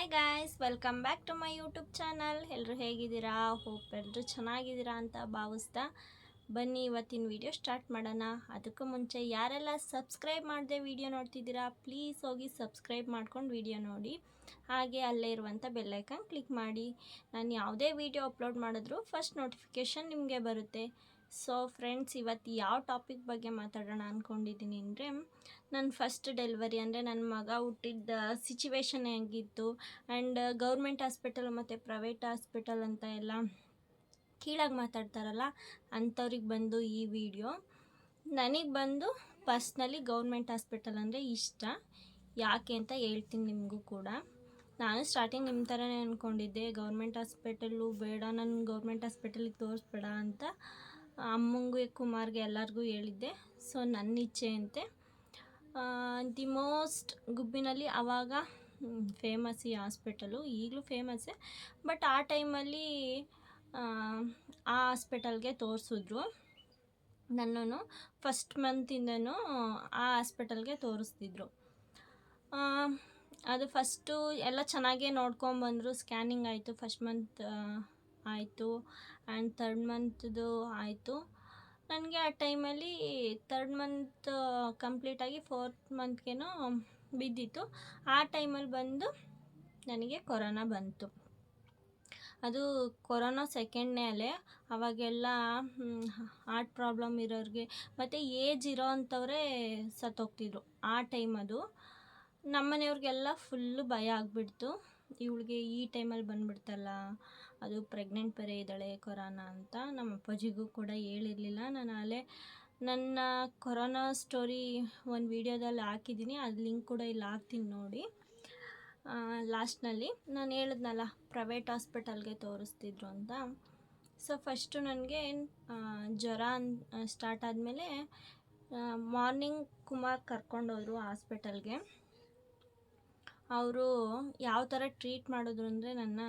Hi guys, welcome back to my YouTube channel. ಎಲ್ಲರೂ ಹೇಗಿದ್ದೀರಾ? Hope ಎಲ್ಲರೂ ಚೆನ್ನಾಗಿದ್ದೀರಾ ಅಂತ ಭಾವಿಸ್ತಾ ಬನ್ನಿ ಇವತ್ತಿನ ವಿಡಿಯೋ ಸ್ಟಾರ್ಟ್ ಮಾಡೋಣ. ಅದಕ್ಕೂ ಮುಂಚೆ ಯಾರೆಲ್ಲ ಸಬ್ಸ್ಕ್ರೈಬ್ ಮಾಡದೆ ವಿಡಿಯೋ ನೋಡ್ತಿದ್ದೀರಾ ಪ್ಲೀಸ್ ಹೋಗಿ ಸಬ್ಸ್ಕ್ರೈಬ್ ಮಾಡ್ಕೊಂಡು ವಿಡಿಯೋ ನೋಡಿ. ಹಾಗೆ ಅಲ್ಲೇ ಇರುವಂಥ ಬೆಲ್ಲೈಕನ್ ಕ್ಲಿಕ್ ಮಾಡಿ. ನಾನು ಯಾವುದೇ ವಿಡಿಯೋ ಅಪ್ಲೋಡ್ ಮಾಡಿದ್ರೂ ಫಸ್ಟ್ ನೋಟಿಫಿಕೇಷನ್ ನಿಮಗೆ ಬರುತ್ತೆ. ಸೊ ಫ್ರೆಂಡ್ಸ್, ಇವತ್ತು ಯಾವ ಟಾಪಿಕ್ ಬಗ್ಗೆ ಮಾತಾಡೋಣ ಅಂದ್ಕೊಂಡಿದ್ದೀನಿ ಅಂದರೆ, ನನ್ನ ಫಸ್ಟ್ ಡೆಲಿವರಿ ಅಂದರೆ ನನ್ನ ಮಗ ಹುಟ್ಟಿದ್ದ ಸಿಚುವೇಶನ್ ಹೆಂಗಿತ್ತು ಆ್ಯಂಡ್ ಗೌರ್ಮೆಂಟ್ ಹಾಸ್ಪಿಟಲ್ ಮತ್ತು ಪ್ರೈವೇಟ್ ಹಾಸ್ಪಿಟಲ್ ಅಂತ ಎಲ್ಲ ಕೀಳಾಗಿ ಮಾತಾಡ್ತಾರಲ್ಲ ಅಂಥವ್ರಿಗೆ ಬಂದು ಈ ವಿಡಿಯೋ. ನನಗೆ ಬಂದು ಪರ್ಸ್ನಲಿ ಗೌರ್ಮೆಂಟ್ ಹಾಸ್ಪಿಟಲ್ ಅಂದರೆ ಇಷ್ಟ. ಯಾಕೆ ಅಂತ ಹೇಳ್ತೀನಿ ನಿಮಗೂ ಕೂಡ. ನಾನು ಸ್ಟಾರ್ಟಿಂಗ್ ನಿಮ್ಮ ಥರನೇ ಅಂದ್ಕೊಂಡಿದ್ದೆ, ಗೌರ್ಮೆಂಟ್ ಹಾಸ್ಪಿಟಲ್ಲು ಬೇಡ, ನಾನು ಗೌರ್ಮೆಂಟ್ ಹಾಸ್ಪಿಟಲಿಗೆ ತೋರಿಸ್ಬೇಡ ಅಂತ ಅಮ್ಮಂಗೂ ಕುಮಾರ್ಗೆ ಎಲ್ಲರಿಗೂ ಹೇಳಿದ್ದೆ. ಸೊ ನನ್ನ ಇಚ್ಛೆಯಂತೆ ದಿ ಮೋಸ್ಟ್ ಗುಬ್ಬಿನಲ್ಲಿ ಆವಾಗ ಫೇಮಸ್ ಈ ಹಾಸ್ಪಿಟಲು, ಈಗಲೂ ಫೇಮಸ್ಸೇ. ಬಟ್ ಆ ಟೈಮಲ್ಲಿ ಆ ಹಾಸ್ಪಿಟಲ್ಗೆ ತೋರಿಸಿದ್ರು. ನನ್ನನ್ನು ಫಸ್ಟ್ ಮಂತಿಂದನೂ ಆ ಹಾಸ್ಪಿಟಲ್ಗೆ ತೋರಿಸ್ತಿದ್ರು. ಅದು ಫಸ್ಟು ಎಲ್ಲ ಚೆನ್ನಾಗೇ ನೋಡ್ಕೊಂಬಂದರು. ಸ್ಕ್ಯಾನಿಂಗ್ ಆಯಿತು, ಫಸ್ಟ್ ಮಂತ್ ಆಯಿತು ಆ್ಯಂಡ್ ಥರ್ಡ್ ಮಂತ್ದು ಆಯಿತು. ನನಗೆ ಆ ಟೈಮಲ್ಲಿ ಥರ್ಡ್ ಮಂತ್ ಕಂಪ್ಲೀಟಾಗಿ ಫೋರ್ತ್ ಮಂತ್ಗೇನೋ ಬಿದ್ದಿತ್ತು. ಆ ಟೈಮಲ್ಲಿ ಬಂದು ನನಗೆ ಕೊರೋನಾ ಬಂತು. ಅದು ಕೊರೋನಾ ಸೆಕೆಂಡ್ನೇ ಅಲೆ. ಅವಾಗೆಲ್ಲ ಹಾರ್ಟ್ ಪ್ರಾಬ್ಲಮ್ ಇರೋರಿಗೆ ಮತ್ತು ಏಜ್ ಇರೋ ಅಂಥವರೇ ಸತ್ತೋಗ್ತಿದ್ರು ಆ ಟೈಮ್. ಅದು ನಮ್ಮನೆಯವ್ರಿಗೆಲ್ಲ ಫುಲ್ಲು ಭಯ ಆಗಿಬಿಡ್ತು, ಇವಳಿಗೆ ಈ ಟೈಮಲ್ಲಿ ಬಂದುಬಿಡ್ತಲ್ಲ, ಅದು ಪ್ರೆಗ್ನೆಂಟ್ ಬೇರೆ ಇದ್ದಾಳೆ ಕೊರೋನಾ ಅಂತ. ನಮ್ಮ ಅಪ್ಪಾಜಿಗೂ ಕೂಡ ಹೇಳಿರಲಿಲ್ಲ. ನಾನು ಅಲ್ಲೇ ನನ್ನ ಕೊರೋನಾ ಸ್ಟೋರಿ ಒಂದು ವೀಡಿಯೋದಲ್ಲಿ ಹಾಕಿದ್ದೀನಿ, ಅದು ಲಿಂಕ್ ಕೂಡ ಇಲ್ಲಿ ಹಾಕ್ತೀನಿ ನೋಡಿ ಲಾಸ್ಟ್ನಲ್ಲಿ. ನಾನು ಹೇಳಿದ್ನಲ್ಲ ಪ್ರೈವೇಟ್ ಹಾಸ್ಪಿಟಲ್ಗೆ ತೋರಿಸ್ತಿದ್ರು ಅಂತ. ಸೊ ಫಸ್ಟು ನನಗೆ ಜ್ವರ ಸ್ಟಾರ್ಟ್ ಆದಮೇಲೆ ಮಾರ್ನಿಂಗ್ ಕುಮಾರ್ ಕರ್ಕೊಂಡೋದ್ರು ಹಾಸ್ಪಿಟಲ್ಗೆ. ಅವರು ಯಾವ ಥರ ಟ್ರೀಟ್ ಮಾಡಿದ್ರು ಅಂದರೆ, ನನ್ನ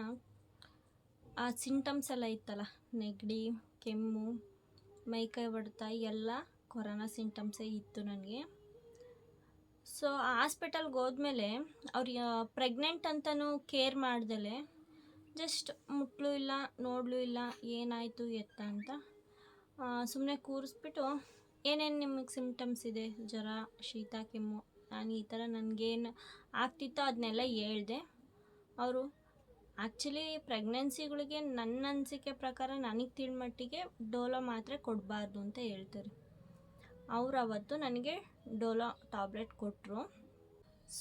ಆ ಸಿಂಟಮ್ಸ್ ಎಲ್ಲ ಇತ್ತಲ್ಲ, ನೆಗಡಿ, ಕೆಮ್ಮು, ಮೈಕೈ ಹೊಡೆತ ಎಲ್ಲ ಕೊರೋನಾ ಸಿಂಟಮ್ಸೇ ಇತ್ತು ನನಗೆ. ಸೊ ಆ ಹಾಸ್ಪಿಟಲ್ಗೆ ಹೋದ್ಮೇಲೆ ಅವ್ರು ಪ್ರೆಗ್ನೆಂಟ್ ಅಂತಲೂ ಕೇರ್ ಮಾಡ್ದಲೆ ಜಸ್ಟ್ ಮುಟ್ಲೂ ಇಲ್ಲ, ನೋಡಲೂ ಇಲ್ಲ, ಏನಾಯಿತು ಎತ್ತ ಅಂತ ಸುಮ್ಮನೆ ಕೂರಿಸ್ಬಿಟ್ಟು ಏನೇನು ನಿಮಗೆ ಸಿಂಟಮ್ಸ್ ಇದೆ, ಜ್ವರ, ಶೀತ, ಕೆಮ್ಮು, ನಾನು ಈ ಥರ ನನಗೇನು ಆಗ್ತಿತ್ತೋ ಅದನ್ನೆಲ್ಲ ಹೇಳ್ದೆ. ಅವರು ಆ್ಯಕ್ಚುಲಿ ಪ್ರೆಗ್ನೆನ್ಸಿಗಳಿಗೆ ನನ್ನ ಅನಿಸಿಕೆ ಪ್ರಕಾರ ನನಗೆ ತಿಳ್ಮಟ್ಟಿಗೆ ಡೋಲೋ ಮಾತ್ರೆ ಕೊಡಬಾರ್ದು ಅಂತ ಹೇಳ್ತಾರೆ. ಅವರು ಅವತ್ತು ನನಗೆ ಡೋಲೋ ಟ್ಯಾಬ್ಲೆಟ್ ಕೊಟ್ಟರು.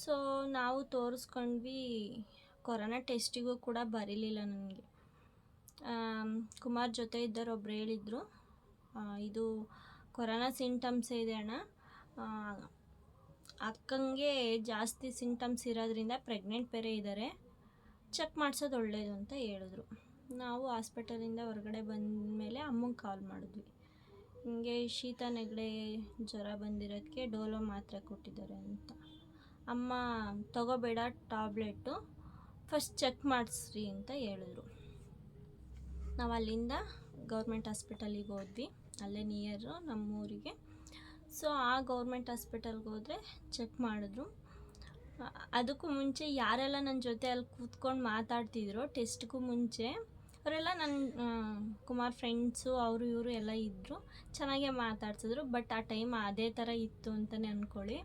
ಸೊ ನಾವು ತೋರಿಸ್ಕೊಂಡ್ವಿ. ಕೊರೋನಾ ಟೆಸ್ಟಿಗೂ ಕೂಡ ಬರೀಲಿಲ್ಲ ನನಗೆ. ಕುಮಾರ್ ಜೊತೆ ಇದ್ದವರು ಒಬ್ರು ಹೇಳಿದರು, ಇದು ಕೊರೋನಾ ಸಿಂಟಮ್ಸೇ ಇದೆ ಅಣ್ಣ, ಅಕ್ಕಂಗೆ ಜಾಸ್ತಿ ಸಿಂಟಮ್ಸ್ ಇರೋದ್ರಿಂದ ಪ್ರೆಗ್ನೆಂಟ್ ಬೇರೆ ಇದ್ದಾರೆ, ಚೆಕ್ ಮಾಡಿಸೋದು ಒಳ್ಳೆಯದು ಅಂತ ಹೇಳಿದ್ರು. ನಾವು ಹಾಸ್ಪಿಟಲಿಂದ ಹೊರಗಡೆ ಬಂದ ಮೇಲೆ ಅಮ್ಮಂಗೆ ಕಾಲ್ ಮಾಡಿದ್ವಿ, ಹಿಂಗೆ ಶೀತ, ನೆಗಡಿ, ಜ್ವರ ಬಂದಿರೋದಕ್ಕೆ ಡೋಲೋ ಮಾತ್ರೆ ಕೊಟ್ಟಿದ್ದಾರೆ ಅಂತ. ಅಮ್ಮ ತಗೋಬೇಡ ಟ್ಯಾಬ್ಲೆಟು, ಫಸ್ಟ್ ಚೆಕ್ ಮಾಡಿಸ್ರಿ ಅಂತ ಹೇಳಿದ್ರು. ನಾವು ಅಲ್ಲಿಂದ ಗೌರ್ಮೆಂಟ್ ಹಾಸ್ಪಿಟಲಿಗೆ ಹೋದ್ವಿ, ಅಲ್ಲೇ ನಿಯರು ನಮ್ಮೂರಿಗೆ. ಸೊ ಆ ಗೌರ್ಮೆಂಟ್ ಹಾಸ್ಪಿಟಲ್ಗೆ ಹೋದರೆ ಚೆಕ್ ಮಾಡಿದ್ರು. ಅದಕ್ಕೂ ಮುಂಚೆ ಯಾರೆಲ್ಲ ನನ್ನ ಜೊತೆ ಅಲ್ಲಿ ಕೂತ್ಕೊಂಡು ಮಾತಾಡ್ತಿದ್ರು ಟೆಸ್ಟ್ಗೂ ಮುಂಚೆ, ಅವರೆಲ್ಲ ನನ್ನ ಕುಮಾರ್ ಫ್ರೆಂಡ್ಸು, ಅವರು ಇವರು ಎಲ್ಲ ಇದ್ದರು, ಚೆನ್ನಾಗೇ ಮಾತಾಡ್ಸಿದ್ರು. ಬಟ್ ಆ ಟೈಮ್ ಅದೇ ಥರ ಇತ್ತು ಅಂತಲೇ ಅಂದ್ಕೊಳ್ಳಿ.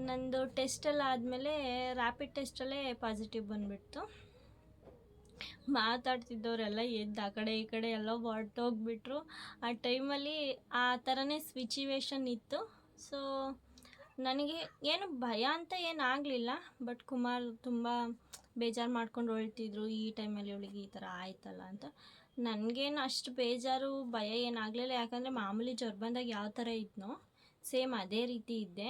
ನಂದು ಟೆಸ್ಟೆಲ್ಲ ಆದಮೇಲೆ ರ್ಯಾಪಿಡ್ ಟೆಸ್ಟಲ್ಲೇ ಪಾಸಿಟಿವ್ ಬಂದುಬಿಡ್ತು. ಮಾತಾಡ್ತಿದ್ದವರೆಲ್ಲ ಎದ್ದು ಆ ಕಡೆ ಈ ಕಡೆ ಎಲ್ಲ ಹೊರ್ಟೋಗ್ಬಿಟ್ರು. ಆ ಟೈಮಲ್ಲಿ ಆ ಥರನೇ ಸಿಚುವೇಶನ್ ಇತ್ತು. ಸೊ ನನಗೆ ಏನು ಭಯ ಅಂತ ಏನಾಗಲಿಲ್ಲ, ಬಟ್ ಕುಮಾರ್ ತುಂಬ ಬೇಜಾರು ಮಾಡ್ಕೊಂಡು ಹೊಳ್ತಿದ್ರು, ಈ ಟೈಮಲ್ಲಿ ಇವಳಿಗೆ ಈ ಥರ ಆಯ್ತಲ್ಲ ಅಂತ. ನನಗೇನು ಅಷ್ಟು ಬೇಜಾರು ಭಯ ಏನಾಗಲಿಲ್ಲ, ಯಾಕಂದರೆ ಮಾಮೂಲಿ ಜ್ವರ ಬಂದಾಗ ಯಾವ ಥರ ಇದ್ನೋ ಸೇಮ್ ಅದೇ ರೀತಿ ಇದ್ದೆ.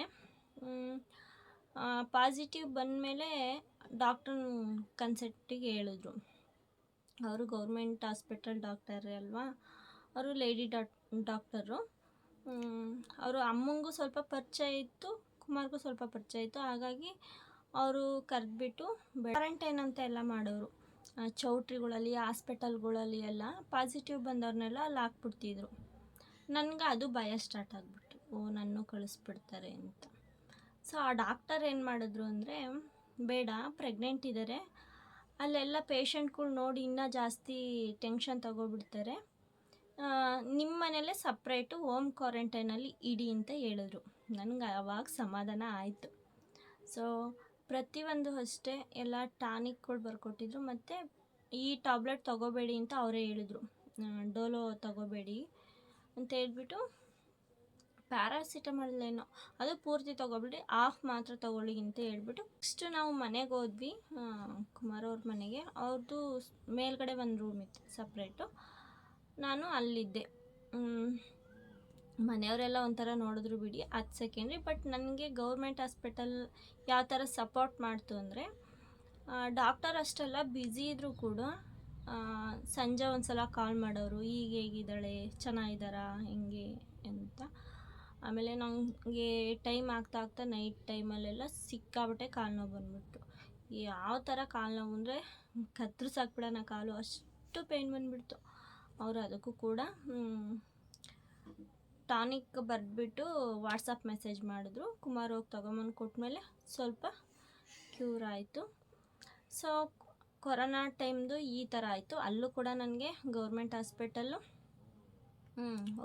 ಪಾಸಿಟಿವ್ ಬಂದಮೇಲೆ ಡಾಕ್ಟ್ರ್ ಕನ್ಸಲ್ಟಿಗೆ ಹೇಳಿದ್ರು. ಅವರು ಗೌರ್ಮೆಂಟ್ ಹಾಸ್ಪಿಟಲ್ ಡಾಕ್ಟರೇ ಅಲ್ವಾ, ಅವರು ಲೇಡಿ ಡಾಕ್ಟರು. ಅವರು ಅಮ್ಮಂಗೂ ಸ್ವಲ್ಪ ಪರಿಚಯ ಇತ್ತು, ಕುಮಾರ್ಗೂ ಸ್ವಲ್ಪ ಪರಿಚಯ ಇತ್ತು. ಹಾಗಾಗಿ ಅವರು ಕರೆದ್ಬಿಟ್ಟು ಕ್ವಾರಂಟೈನ್ ಅಂತ ಎಲ್ಲ ಮಾಡೋರು. ಚೌಟ್ರಿಗಳಲ್ಲಿ, ಹಾಸ್ಪಿಟಲ್ಗಳಲ್ಲಿ ಎಲ್ಲ ಪಾಸಿಟಿವ್ ಬಂದವ್ರನ್ನೆಲ್ಲ ಅಲ್ಲಿ ಹಾಕ್ಬಿಡ್ತಿದ್ರು. ನನಗೆ ಅದು ಭಯ ಸ್ಟಾರ್ಟ್ ಆಗಿಬಿಟ್ಟು, ನನ್ನ ಕಳಿಸ್ಬಿಡ್ತಾರೆ ಅಂತ. ಸೊ ಆ ಡಾಕ್ಟರ್ ಏನು ಮಾಡಿದ್ರು ಅಂದರೆ, ಬೇಡ, ಪ್ರೆಗ್ನೆಂಟ್ ಇದ್ದಾರೆ, ಅಲ್ಲೆಲ್ಲ ಪೇಷಂಟ್ಗಳು ನೋಡಿ ಇನ್ನೂ ಜಾಸ್ತಿ ಟೆನ್ಷನ್ ತಗೋಬಿಡ್ತಾರೆ, ನಿಮ್ಮ ಮನೇಲೇ ಸಪ್ರೇಟು ಹೋಮ್ ಕ್ವಾರಂಟೈನಲ್ಲಿ ಇಡಿ ಅಂತ ಹೇಳಿದ್ರು. ನನಗೆ ಆವಾಗ ಸಮಾಧಾನ ಆಯಿತು. ಸೊ ಪ್ರತಿಯೊಂದು ಅಷ್ಟೇ ಎಲ್ಲ ಟಾನಿಕ್ಗಳು ಬರ್ಕೊಟ್ಟಿದ್ರು, ಮತ್ತು ಈ ಟ್ಯಾಬ್ಲೆಟ್ ತೊಗೋಬೇಡಿ ಅಂತ ಅವರೇ ಹೇಳಿದ್ರು. ಡೋಲೋ ತೊಗೋಬೇಡಿ ಅಂತ ಹೇಳ್ಬಿಟ್ಟು, ಪ್ಯಾರಾಸಿಟಮಾಲೇನೋ ಅದು ಪೂರ್ತಿ ತೊಗೊಬೇಡಿ, ಆಫ್ ಮಾತ್ರ ತೊಗೊಳ್ಳಿ ಅಂತ ಹೇಳ್ಬಿಟ್ಟು ನೆಕ್ಸ್ಟು ನಾವು ಮನೆಗೆ ಹೋದ್ವಿ, ಕುಮಾರ್ ಅವ್ರ ಮನೆಗೆ. ಅವ್ರದ್ದು ಮೇಲ್ಗಡೆ ಒಂದು ರೂಮ್ ಇತ್ತು ಸಪ್ರೇಟು, ನಾನು ಅಲ್ಲಿದ್ದೆ. ಮನೆಯವರೆಲ್ಲ ಒಂಥರ ನೋಡಿದ್ರು ಬಿಡಿ, ಅದು ಸೆಕೆಂಡ್ರಿ. ಬಟ್ ನನಗೆ ಗೌರ್ಮೆಂಟ್ ಹಾಸ್ಪಿಟಲ್ ಯಾವ ಥರ ಸಪೋರ್ಟ್ ಮಾಡ್ತು ಅಂದರೆ, ಡಾಕ್ಟರ್ ಅಷ್ಟೆಲ್ಲ ಬ್ಯುಸಿ ಇದ್ದರೂ ಕೂಡ ಸಂಜೆ ಒಂದು ಸಲ ಕಾಲ್ ಮಾಡೋರು, ಈಗ ಹೇಗಿದ್ದಾಳೆ, ಚೆನ್ನಾಗಿದ್ದಾರಾ, ಹೆಂಗೆ ಅಂತ. ಆಮೇಲೆ ನನಗೆ ಟೈಮ್ ಆಗ್ತಾ ನೈಟ್ ಟೈಮಲ್ಲೆಲ್ಲ ಸಿಕ್ಕಾಬಿಟ್ಟೆ ಕಾಲು ನೋವು ಬಂದ್ಬಿಟ್ಟು, ಯಾವ ಥರ ಕಾಲು ನೋವು ಅಂದರೆ ಕತ್ತರಿಸಾಕ್ಬಿಡೋಣ ಕಾಲು, ಅಷ್ಟು ಪೇಯ್ನ್ ಬಂದುಬಿಡ್ತು. ಅವರು ಅದಕ್ಕೂ ಕೂಡ ಟಾನಿಕ್ ಬರೆದ್ಬಿಟ್ಟು ವಾಟ್ಸಪ್ ಮೆಸೇಜ್ ಮಾಡಿದ್ರು. ಕುಮಾರ್ ಹೋಗಿ ತೊಗೊಂಬಂದು ಕೊಟ್ಟಮೇಲೆ ಸ್ವಲ್ಪ ಕ್ಯೂರ್ ಆಯಿತು. ಸೊ ಕೊರೋನಾ ಟೈಮ್ದು ಈ ಥರ ಆಯಿತು. ಅಲ್ಲೂ ಕೂಡ ನನಗೆ ಗೌರ್ಮೆಂಟ್ ಹಾಸ್ಪಿಟಲ್ಲು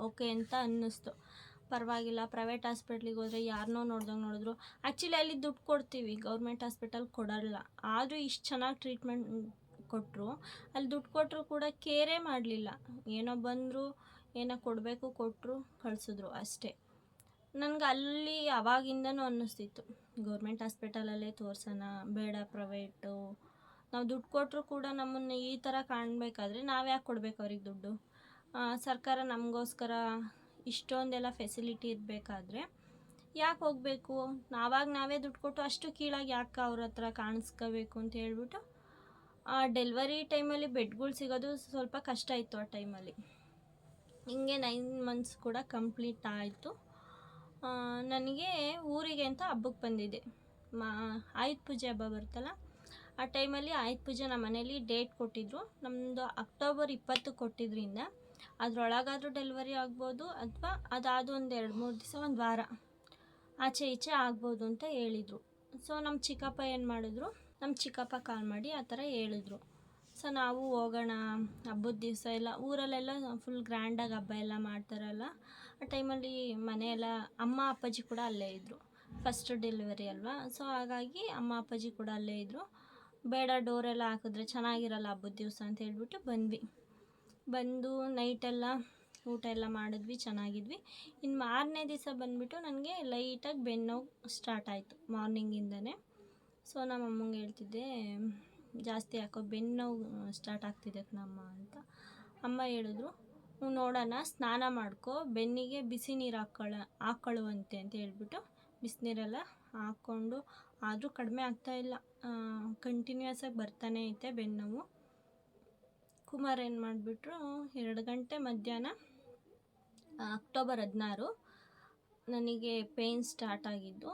ಓಕೆ ಅಂತ ಅನ್ನಿಸ್ತು. ಪರವಾಗಿಲ್ಲ, ಪ್ರೈವೇಟ್ ಹಾಸ್ಪಿಟ್ಲಿಗೆ ಹೋದರೆ ಯಾರನ್ನೋ ನೋಡ್ದಂಗೆ ನೋಡಿದ್ರು. ಆ್ಯಕ್ಚುಲಿ ಅಲ್ಲಿ ದುಡ್ಡು ಕೊಡ್ತೀವಿ, ಗೌರ್ಮೆಂಟ್ ಹಾಸ್ಪಿಟಲ್ ಕೊಡೋಲ್ಲ. ಆದರೂ ಇಷ್ಟು ಚೆನ್ನಾಗಿ ಟ್ರೀಟ್ಮೆಂಟ್ ಕೊಟ್ಟರು. ಅಲ್ಲಿ ದುಡ್ಡು ಕೊಟ್ಟರು ಕೂಡ ಕೇರೇ ಮಾಡಲಿಲ್ಲ. ಏನೋ ಬಂದರು, ಏನೋ ಕೊಡಬೇಕು ಕೊಟ್ಟರು, ಕಳಿಸಿದ್ರು ಅಷ್ಟೇ. ನನಗೆ ಅಲ್ಲಿ ಅವಾಗಿಂದನೂ ಅನ್ನಿಸ್ತಿತ್ತು, ಗೌರ್ಮೆಂಟ್ ಹಾಸ್ಪಿಟಲಲ್ಲೇ ತೋರ್ಸೋಣ, ಬೇಡ ಪ್ರೈವೇಟು. ನಾವು ದುಡ್ಡು ಕೊಟ್ಟರು ಕೂಡ ನಮ್ಮನ್ನು ಈ ಥರ ಕಾಣಬೇಕಾದ್ರೆ ನಾವು ಯಾಕೆ ಕೊಡಬೇಕು ಅವ್ರಿಗೆ ದುಡ್ಡು? ಸರ್ಕಾರ ನಮಗೋಸ್ಕರ ಇಷ್ಟೊಂದೆಲ್ಲ ಫೆಸಿಲಿಟಿ ಇರಬೇಕಾದ್ರೆ ಯಾಕೆ ಹೋಗಬೇಕು? ನಾವೇ ದುಡ್ಡು ಕೊಟ್ಟು ಅಷ್ಟು ಕೀಳಾಗಿ ಯಾಕೆ ಅವ್ರ ಹತ್ರ ಕಾಣಿಸ್ಕೋಬೇಕು ಅಂತ ಹೇಳ್ಬಿಟ್ಟು, ಡೆಲ್ವರಿ ಟೈಮಲ್ಲಿ ಬೆಡ್ಗಳು ಸಿಗೋದು ಸ್ವಲ್ಪ ಕಷ್ಟ ಇತ್ತು ಆ ಟೈಮಲ್ಲಿ. ಹಿಂಗೆ 9 months ಕೂಡ ಕಂಪ್ಲೀಟ್ ಆಯಿತು. ನನಗೆ ಊರಿಗೆ ಅಂತ ಹಬ್ಬಕ್ಕೆ ಬಂದಿದ್ದೆ. ಆಯುಧ ಪೂಜೆ ಹಬ್ಬ ಬರುತ್ತಲ್ಲ, ಆ ಟೈಮಲ್ಲಿ ಆಯುಧ ಪೂಜೆ ನಮ್ಮ ಮನೇಲಿ ಡೇಟ್ ಕೊಟ್ಟಿದ್ರು. ನಮ್ಮದು ಅಕ್ಟೋಬರ್ 20 ಕೊಟ್ಟಿದ್ದರಿಂದ ಅದರೊಳಗಾದರೂ ಡೆಲಿವರಿ ಆಗ್ಬೋದು, ಅಥವಾ ಅದಾದ ಒಂದು 2-3 ದಿವಸ, ಒಂದು ವಾರ ಆಚೆ ಈಚೆ ಆಗ್ಬೋದು ಅಂತ ಹೇಳಿದರು. ಸೊ ನಮ್ಮ ಚಿಕ್ಕಪ್ಪ ಏನು ಮಾಡಿದ್ರು, ನಮ್ಮ ಚಿಕ್ಕಪ್ಪ ಕಾಲ್ ಮಾಡಿ ಆ ಥರ ಹೇಳಿದ್ರು. ಸೊ ನಾವು ಹೋಗೋಣ, ಹಬ್ಬದ ದಿವಸ ಎಲ್ಲ ಊರಲ್ಲೆಲ್ಲ ಫುಲ್ ಗ್ರ್ಯಾಂಡಾಗಿ ಹಬ್ಬ ಎಲ್ಲ ಮಾಡ್ತಾರಲ್ಲ, ಆ ಟೈಮಲ್ಲಿ ಮನೆಯೆಲ್ಲ ಅಮ್ಮ ಅಪ್ಪಾಜಿ ಕೂಡ ಅಲ್ಲೇ ಇದ್ದರು. ಫಸ್ಟ್ ಡೆಲಿವರಿ ಅಲ್ವಾ, ಸೊ ಹಾಗಾಗಿ ಅಮ್ಮ ಅಪ್ಪಾಜಿ ಕೂಡ ಅಲ್ಲೇ ಇದ್ದರು. ಬೇಡ, ಡೋರೆಲ್ಲ ಹಾಕಿದ್ರೆ ಚೆನ್ನಾಗಿರಲ್ಲ ಹಬ್ಬದ ದಿವಸ ಅಂತ ಹೇಳ್ಬಿಟ್ಟು ಬಂದು ನೈಟೆಲ್ಲ ಊಟ ಎಲ್ಲ ಮಾಡಿದ್ವಿ, ಚೆನ್ನಾಗಿದ್ವಿ. ಇನ್ನು ಮಾರನೇ ದಿವಸ ಬಂದುಬಿಟ್ಟು ನನಗೆ ಲೈಟಾಗಿ ಬೆನ್ನೋವು ಸ್ಟಾರ್ಟ್ ಆಯಿತು ಮಾರ್ನಿಂಗಿಂದನೇ. ಸೊ ನಮ್ಮ ಅಮ್ಮಂಗೆ ಹೇಳ್ತಿದ್ದೆ, ಜಾಸ್ತಿ ಯಾಕೋ ಬೆನ್ನೋವು ಸ್ಟಾರ್ಟ್ ಆಗ್ತಿದೆ ಕಣಮ್ಮ ಅಂತ. ಅಮ್ಮ ಹೇಳಿದ್ರು, ನೋಡೋಣ, ಸ್ನಾನ ಮಾಡ್ಕೊ, ಬೆನ್ನಿಗೆ ಬಿಸಿ ನೀರು ಹಾಕ್ಕೊಳ್ಳುವಂತೆ ಅಂತ ಹೇಳ್ಬಿಟ್ಟು ಬಿಸಿನೀರೆಲ್ಲ ಹಾಕ್ಕೊಂಡು, ಆದರೂ ಕಡಿಮೆ ಆಗ್ತಾಯಿಲ್ಲ, ಕಂಟಿನ್ಯೂಸ್ ಆಗಿ ಬರ್ತಾನೆ ಐತೆ ಬೆನ್ನೋವು. ಕುಮಾರ್ ಏನು ಮಾಡಿಬಿಟ್ರು, 2 ಗಂಟೆ ಮಧ್ಯಾಹ್ನ, ಅಕ್ಟೋಬರ್ 16 ನನಗೆ ಪೇಯ್ನ್ ಸ್ಟಾರ್ಟ್ ಆಗಿದ್ದು.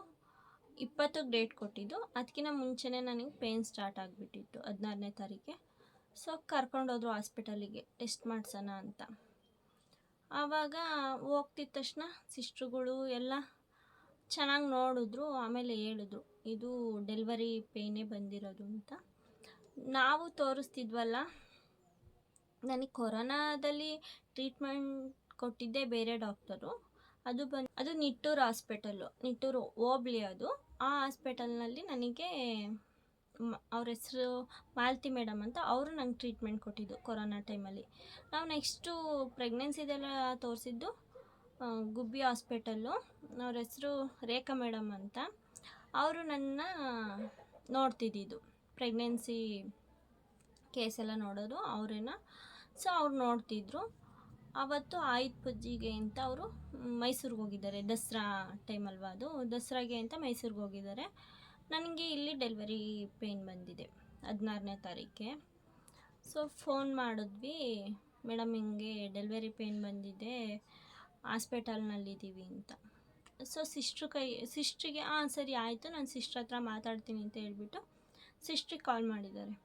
20ಕ್ಕೆ ಡೇಟ್ ಕೊಟ್ಟಿದ್ದು, ಅದಕ್ಕಿಂತ ಮುಂಚೆನೇ ನನಗೆ ಪೇಯ್ನ್ ಸ್ಟಾರ್ಟ್ ಆಗಿಬಿಟ್ಟಿತ್ತು 16ನೇ ತಾರೀಕೆ. ಸೊ ಕರ್ಕೊಂಡೋದ್ರು ಹಾಸ್ಪಿಟಲಿಗೆ ಟೆಸ್ಟ್ ಮಾಡಿಸೋಣ ಅಂತ. ಆವಾಗ ಹೋಗ್ತಿದ್ದ ತಕ್ಷಣ ಸಿಸ್ಟ್ರುಗಳು ಎಲ್ಲ ಚೆನ್ನಾಗಿ ನೋಡಿದ್ರು. ಆಮೇಲೆ ಹೇಳಿದ್ರು, ಇದು ಡೆಲಿವರಿ ಪೇಯ್ನೇ ಬಂದಿರೋದು ಅಂತ. ನಾವು ತೋರಿಸ್ತಿದ್ವಲ್ಲ, ನನಗೆ ಕೊರೋನಾದಲ್ಲಿ ಟ್ರೀಟ್ಮೆಂಟ್ ಕೊಟ್ಟಿದ್ದೆ ಬೇರೆ ಡಾಕ್ಟರು. ಅದು ನಿಟ್ಟೂರು ಹಾಸ್ಪಿಟಲ್ಲು, ನಿಟ್ಟೂರು ಹೋಬ್ಳಿ ಅದು. ಆ ಹಾಸ್ಪಿಟಲ್ನಲ್ಲಿ ನನಗೆ ಅವ್ರ ಹೆಸರು ಮಾಲತಿ ಮೇಡಮ್ ಅಂತ, ಅವರು ನಂಗೆ ಟ್ರೀಟ್ಮೆಂಟ್ ಕೊಟ್ಟಿದ್ದು ಕೊರೋನಾ ಟೈಮಲ್ಲಿ. ನಾವು ನೆಕ್ಸ್ಟು ಪ್ರೆಗ್ನೆನ್ಸಿದೆಲ್ಲ ತೋರಿಸಿದ್ದು ಗುಬ್ಬಿ ಹಾಸ್ಪಿಟಲ್ಲು. ಅವ್ರ ಹೆಸರು ರೇಖಾ ಮೇಡಮ್ ಅಂತ, ಅವರು ನನ್ನ ನೋಡ್ತಿದ್ದಿದ್ದು, ಪ್ರೆಗ್ನೆನ್ಸಿ ಕೇಸೆಲ್ಲ ನೋಡೋದು ಅವರೇನ. ಸೊ ಅವ್ರು ನೋಡ್ತಿದ್ರು. ಆವತ್ತು ಆಯುಧ ಪೂಜೆಗೆ ಅಂತ ಅವರು ಮೈಸೂರಿಗೆ ಹೋಗಿದ್ದಾರೆ, ದಸರಾ ಟೈಮ್ ಅಲ್ವಾ ಅದು, ದಸರಾಗೆ ಅಂತ ಮೈಸೂರಿಗೆ ಹೋಗಿದ್ದಾರೆ. ನನಗೆ ಇಲ್ಲಿ ಡೆಲಿವರಿ ಪೇಯ್ನ್ ಬಂದಿದೆ 16ನೇ ತಾರೀಕೆ. ಸೊ ಫೋನ್ ಮಾಡಿದ್ವಿ, ಮೇಡಮ್ ಹಿಂಗೆ ಡೆಲಿವರಿ ಪೇಯ್ನ್ ಬಂದಿದೆ, ಹಾಸ್ಪಿಟಲ್ನಲ್ಲಿದ್ದೀವಿ ಅಂತ. ಸೊ ಸಿಸ್ಟ್ರಿಗೆ ಸರಿ ಆಯಿತು, ನಾನು ಸಿಸ್ಟ್ರ್ ಹತ್ರ ಮಾತಾಡ್ತೀನಿ ಅಂತ ಹೇಳ್ಬಿಟ್ಟು ಸಿಸ್ಟ್ರಿಗೆ ಕಾಲ್ ಮಾಡಿದ್ದಾರೆ.